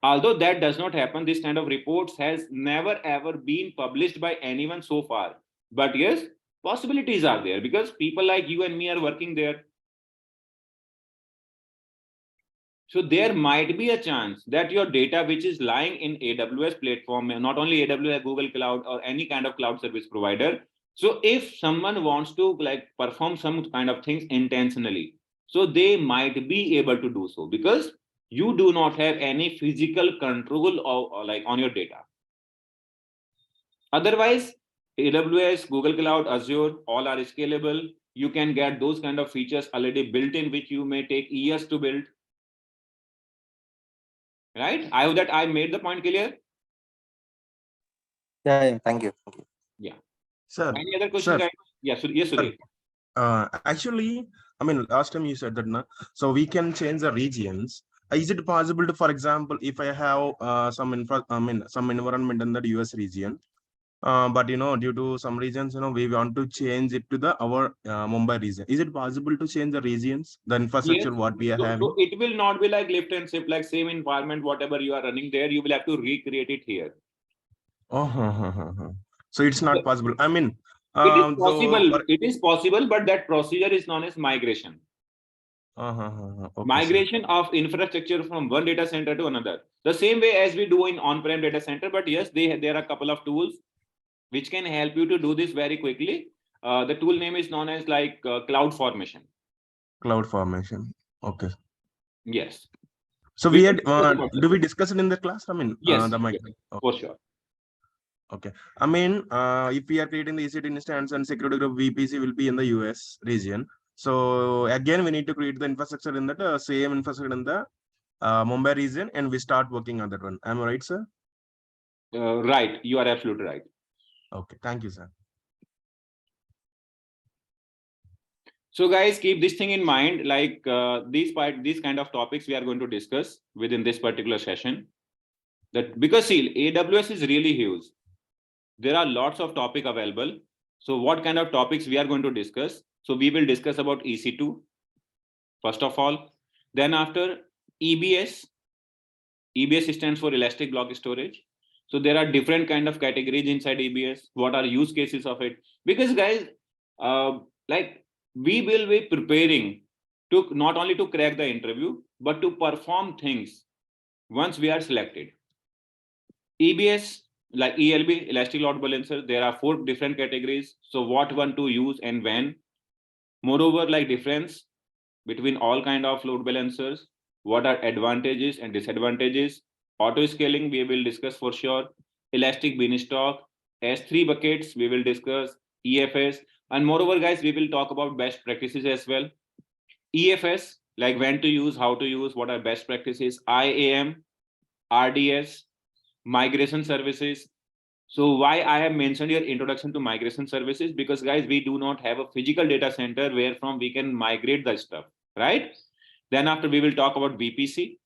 Although that does not happen, this kind of reports has never ever been published by anyone so far. But yes, possibilities are there because people like you and me are working there. So there might be a chance that your data which is lying in AWS platform, not only AWS, Google Cloud or any kind of cloud service provider. So if someone wants to like perform some kind of things intentionally, so they might be able to do so because you do not have any physical control or like on your data. Otherwise, AWS, Google Cloud, Azure, all are scalable. You can get those kind of features already built in, which you may take years to build. Right? I hope that I made the point clear. Yeah, thank you. Yeah. Sir, Any other question, guys? Yeah, so yes, Sudhir. actually, I mean, last time you said that, no? So we can change the regions. Is it possible to, for example, if I have some environment in the US region, but due to some reasons, we want to change it to our Mumbai region. Is it possible to change the regions, the infrastructure Yes. what we are having? So it will not be like lift and shift, like same environment, whatever you are running there, you will have to recreate it here. So it's not possible. I mean, it is possible. It is possible, but that procedure is known as migration. Okay, Migration of infrastructure from one data center to another. The same way as we do in on-prem data center, but yes, there are a couple of tools which can help you to do this very quickly. The tool name is known as like Cloud Formation. Cloud Formation. Okay. Yes. So we had, do we discuss it in the class? I mean, yes, the yes, for sure. Okay. I mean, if we are creating the EC2 instance and security group VPC will be in the US region. So again, we need to create the infrastructure in that same infrastructure in the Mumbai region, and we start working on that one. Am I right, sir? Right. You are absolutely right. Okay. Thank you, sir. So guys, keep this thing in mind, like these kind of topics we are going to discuss within this particular session. That because see, AWS is really huge. There are lots of topics available. So what kind of topics we are going to discuss? So we will discuss about EC2, first of all. Then after EBS. EBS stands for Elastic Block Storage. So there are different kind of categories inside EBS. What are use cases of it? Because guys, like we will be preparing to not only to crack the interview, but to perform things once we are selected. EBS, like ELB, Elastic Load Balancer, there are 4 different categories. So what one to use and when. Moreover, like difference between all kind of load balancers, what are advantages and disadvantages. Auto scaling, we will discuss for sure. Elastic Beanstalk, S3 buckets, we will discuss. EFS, and moreover, guys, we will talk about best practices as well. EFS, like when to use, how to use, what are best practices. IAM, RDS, migration services. So why I have mentioned your introduction to migration services, because guys, we do not have a physical data center where from we can migrate the stuff, right? Then after we will talk about VPC.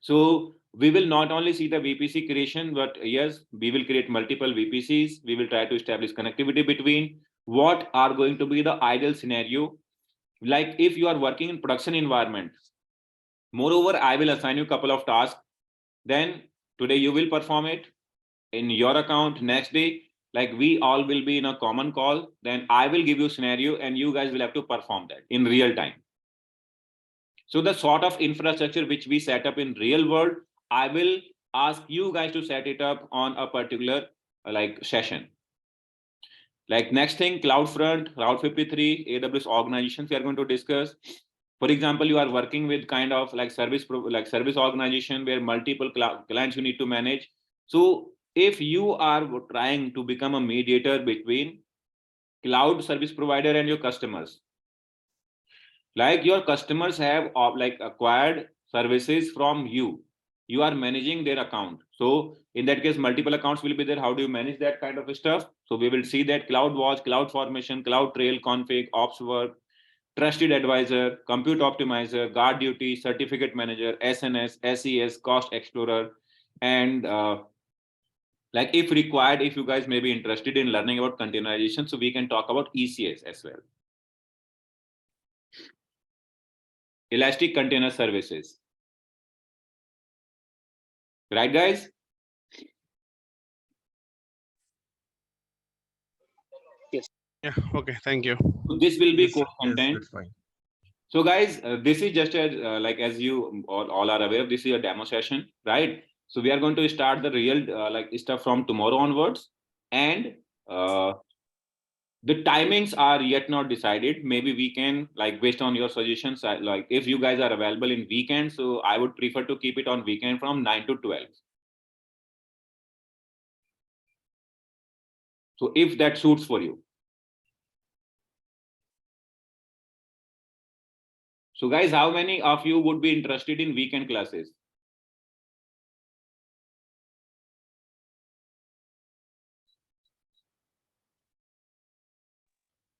So we will not only see the VPC creation, but yes, we will create multiple VPCs. We will try to establish connectivity between. What are going to be the ideal scenario? Like if you are working in production environment. Moreover, I will assign you a couple of tasks. Then Today you will perform it in your account. Next day, like we all will be in a common call. Then I will give you scenario and you guys will have to perform that in real time. So the sort of infrastructure which we set up in real world, I will ask you guys to set it up on a particular like session. Like next thing, CloudFront, Route 53, AWS organizations we are going to discuss. For example, you are working with kind of like service organization where multiple clients you need to manage. So if you are trying to become a mediator between cloud service provider and your customers, like your customers have like acquired services from you, you are managing their account. So in that case, multiple accounts will be there. How do you manage that kind of stuff? So we will see that CloudWatch, CloudFormation, CloudTrail, Config, OpsWork, Trusted Advisor, Compute Optimizer, Guard Duty, Certificate Manager, SNS, SES, Cost Explorer, and like if required, if you guys may be interested in learning about containerization, so we can talk about ECS as well. Elastic Container Services. Right, guys? Yeah, okay, thank you. So this will be Yes, core yes, content. that's fine. So guys, this is just a, like as you all are aware, this is a demo session, right? So we are going to start the real like stuff from tomorrow onwards, and the timings are yet not decided. Maybe we can, like based on your suggestions, like if you guys are available in weekend, so I would prefer to keep it on weekend from 9 to 12. So if that suits for you. So guys, how many of you would be interested in weekend classes?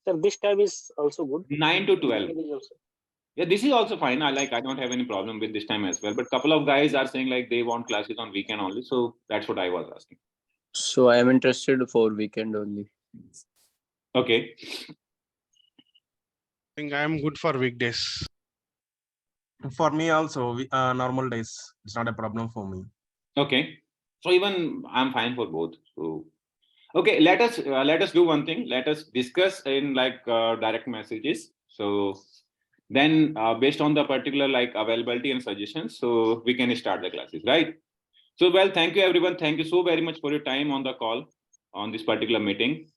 Sir, this time is also good. 9 to 12. Yeah, this is also fine. I don't have any problem with this time as well. But couple of guys are saying like they want classes on weekend only. So that's what I was asking. So I am interested for weekend only. Okay. I think I am good for weekdays. For me also, normal days, it's not a problem for me. Okay. So even I'm fine for both. So okay, let us do one thing. Let us discuss in like direct messages. So then based on the particular like availability and suggestions, so we can start the classes, right? So well, thank you everyone. Thank you so very much for your time on the call on this particular meeting.